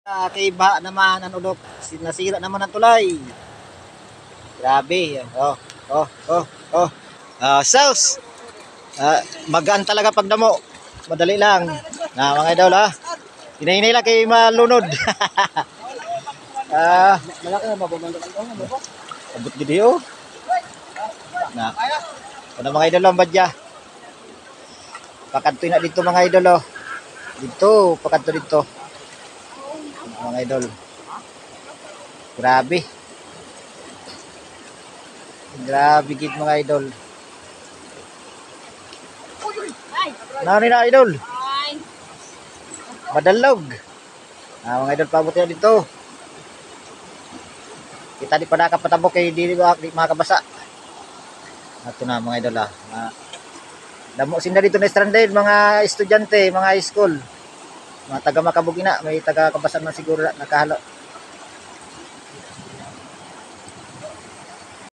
Kay baha naman ang ulok. Nasira naman ang tulay. Grabe. Oh, oh, oh, oh. Sauce. Magaan talaga pag damo. Madali lang. Mga idol ha. Hinahinay lang kay malunod. Malaki na mababandok ang ano. Abot gid yo. Ano mga idol ang badya. Pakanto na dito mga idol oh. Dito, pakanto dito. Mga idol. Grabe. Grabe gid mga idol. Nani na idol. Madalog. Mga idol pabot na dito. Kita di pa nakapatabok kay di makabasa. Ato na mga idol ah. Damo sinda dito na stranded mga estudyante, mga high school. Mga taga Makabugina, may taga Kabasan man siguro nakahalo.